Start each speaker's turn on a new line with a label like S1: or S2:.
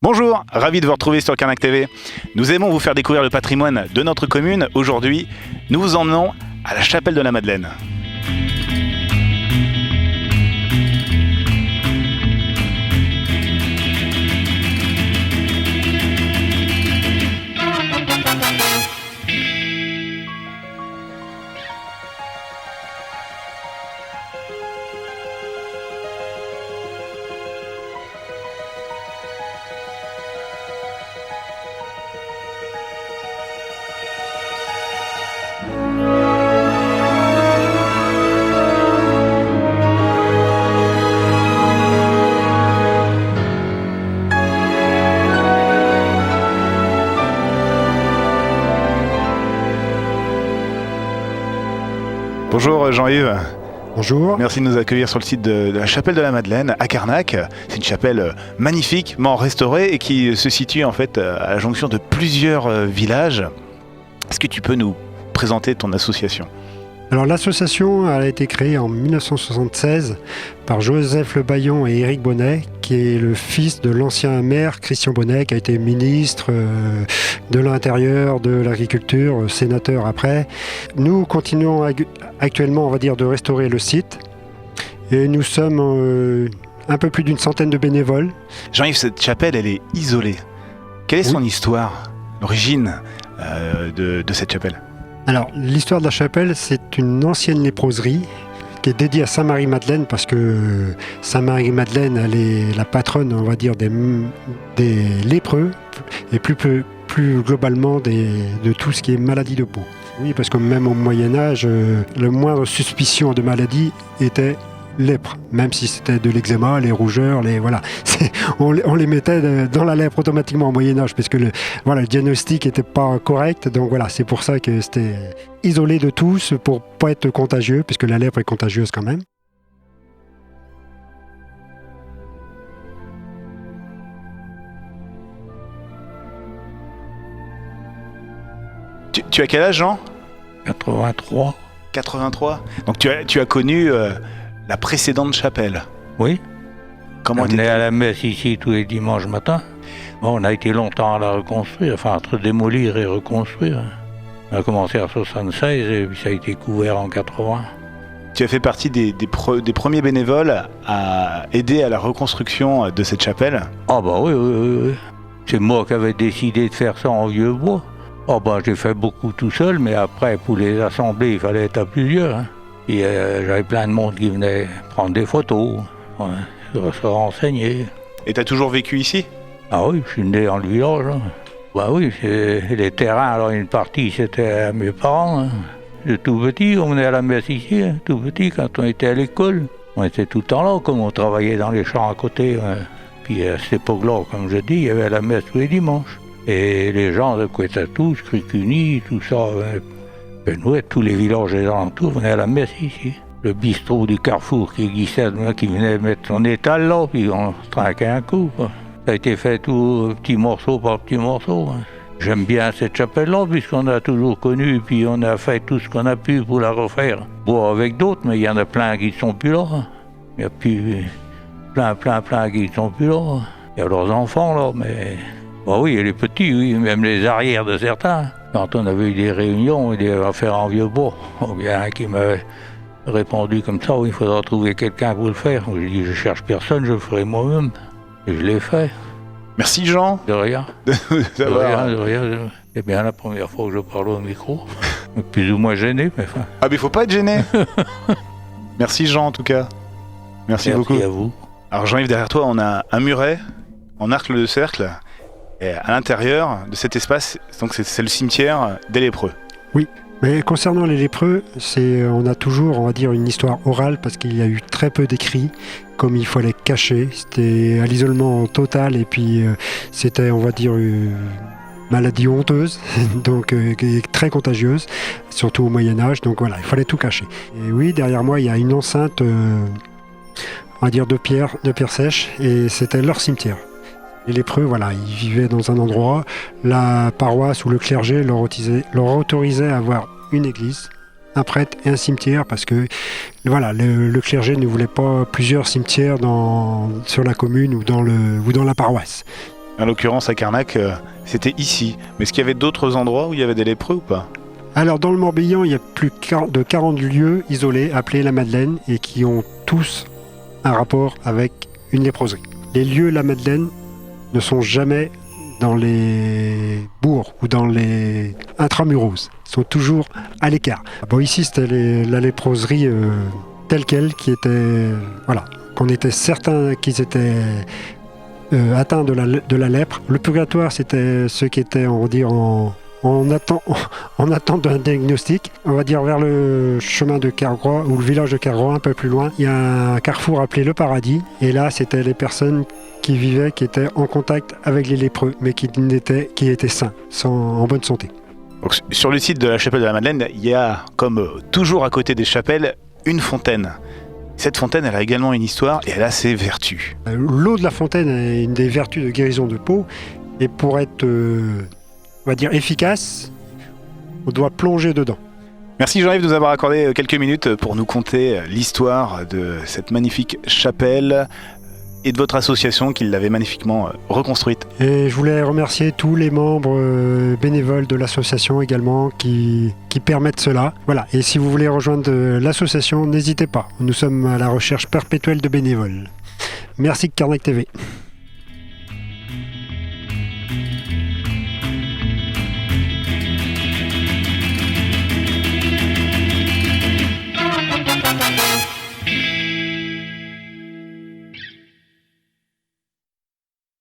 S1: Bonjour, ravi de vous retrouver sur Carnac TV. Nous aimons vous faire découvrir le patrimoine de notre commune. Aujourd'hui, nous vous emmenons à la chapelle de la Madeleine. Bonjour Jean-Yves.
S2: Bonjour.
S1: Merci de nous accueillir sur le site de la chapelle de la Madeleine à Carnac. C'est une chapelle magnifiquement restaurée et qui se situe en fait à la jonction de plusieurs villages. Est-ce que tu peux nous présenter ton association ?
S2: Alors l'association a été créée en 1976 par Joseph Le Baillon et Éric Bonnet, qui est le fils de l'ancien maire Christian Bonnet, qui a été ministre de l'Intérieur, de l'Agriculture, sénateur après. Nous continuons actuellement, on va dire, de restaurer le site et nous sommes un peu plus d'une centaine de bénévoles.
S1: Jean-Yves, cette chapelle, elle est isolée. Quelle est son histoire, l'origine de cette chapelle ?
S2: Alors, l'histoire de la chapelle, c'est une ancienne léproserie qui est dédiée à Sainte-Marie-Madeleine parce que Sainte-Marie-Madeleine, elle est la patronne, on va dire, des lépreux et plus globalement de tout ce qui est maladie de peau. Oui, parce que même au Moyen-Âge, la moindre suspicion de maladie était lèpre, même si c'était de l'eczéma, les rougeurs, voilà. On les mettait dans la lèpre automatiquement au Moyen-Âge, parce que le diagnostic n'était pas correct, donc voilà, c'est pour ça que c'était isolé de tous pour pas être contagieux, puisque la lèpre est contagieuse quand même.
S1: Tu as quel âge, Jean ?
S3: 83.
S1: 83 ? Donc tu as connu la précédente chapelle.
S3: Oui.
S1: Comment
S3: on est à la messe ici tous les dimanches matin. Bon, on a été longtemps à la reconstruire, enfin entre démolir et reconstruire. On a commencé en 76 et puis ça a été couvert en 80.
S1: Tu as fait partie des premiers bénévoles à aider à la reconstruction de cette chapelle ?
S3: Ah bah oui. C'est moi qui avais décidé de faire ça en vieux bois. Ah bah j'ai fait beaucoup tout seul, mais après pour les assembler il fallait être à plusieurs. Et j'avais plein de monde qui venait prendre des photos, se renseigner.
S1: Et t'as toujours vécu ici ?
S3: Ah oui, je suis né dans le village. Bah oui, les terrains, alors une partie c'était à mes parents. De tout petit, on venait à la messe ici, tout petit quand on était à l'école. On était tout le temps là, comme on travaillait dans les champs à côté. Puis à cette époque-là, comme je dis, il y avait la messe tous les dimanches. Et les gens de Couettatous, Cricuni, tout ça, Penouet, tous les villages des alentours venaient à la messe ici. Le bistrot du Carrefour qui existait, qui venait mettre son étal là, puis on se trinquait un coup. Ça a été fait tout petit morceau par petit morceau. J'aime bien cette chapelle-là, puisqu'on a toujours connu, puis on a fait tout ce qu'on a pu pour la refaire. Bon, avec d'autres, mais il y en a plein qui ne sont plus là. Il y a plus plein qui ne sont plus là. Il y a leurs enfants là, mais... Bah oui, et les petits, oui, même les arrières de certains. Quand on avait eu des réunions et des affaires en vieux bois, il y a un qui m'avait répondu comme ça, oui, il faudra trouver quelqu'un pour le faire. J'ai dit, je cherche personne, je le ferai moi-même. Et je l'ai fait.
S1: Merci Jean.
S3: De rien.
S1: De
S3: rien. C'est bien la première fois que je parle au micro. Plus ou moins gêné, mais enfin.
S1: Ah mais faut pas être gêné. Merci Jean en tout cas. Merci beaucoup.
S3: Merci à vous.
S1: Alors Jean-Yves, derrière toi, on a un muret en arc de cercle. Et à l'intérieur de cet espace, donc c'est le cimetière des lépreux.
S2: Oui, mais concernant les lépreux, on a toujours, on va dire, une histoire orale parce qu'il y a eu très peu d'écrits, comme il faut les cacher. C'était à l'isolement total et puis c'était, on va dire, une maladie honteuse, donc très contagieuse, surtout au Moyen-Âge. Donc voilà, il fallait tout cacher. Et oui, derrière moi, il y a une enceinte, on va dire, de pierre sèche et c'était leur cimetière. Les lépreux, voilà, ils vivaient dans un endroit. La paroisse ou le clergé leur autorisait à avoir une église, un prêtre et un cimetière parce que voilà, le clergé ne voulait pas plusieurs cimetières sur la commune ou dans la paroisse.
S1: En l'occurrence, à Carnac, c'était ici. Mais est-ce qu'il y avait d'autres endroits où il y avait des lépreux ou pas?
S2: Alors dans le Morbihan, il y a plus de 40 lieux isolés appelés la Madeleine et qui ont tous un rapport avec une léproserie. Les lieux la Madeleine ne sont jamais dans les bourgs ou dans les intramuros. Ils sont toujours à l'écart. Bon, ici, c'était la léproserie telle qu'elle, qui était, voilà, qu'on était certain qu'ils étaient atteints de la lèpre. Le purgatoire, c'était ceux qui étaient, on va dire, en attente d'un diagnostic. On va dire vers le chemin de Cargroix ou le village de Cargroix, un peu plus loin. Il y a un carrefour appelé le Paradis. Et là, c'était les personnes qui vivaient, qui étaient en contact avec les lépreux, mais qui étaient sains, en bonne santé.
S1: Donc, sur le site de la chapelle de la Madeleine, il y a, comme toujours à côté des chapelles, une fontaine. Cette fontaine, elle a également une histoire et elle a ses vertus.
S2: L'eau de la fontaine est une des vertus de guérison de peau. Et pour être, on va dire, efficace, on doit plonger dedans.
S1: Merci Jean-Yves de nous avoir accordé quelques minutes pour nous conter l'histoire de cette magnifique chapelle et de votre association qui l'avait magnifiquement reconstruite.
S2: Et je voulais remercier tous les membres bénévoles de l'association également qui permettent cela. Voilà. Et si vous voulez rejoindre l'association, n'hésitez pas. Nous sommes à la recherche perpétuelle de bénévoles. Merci Carnac TV.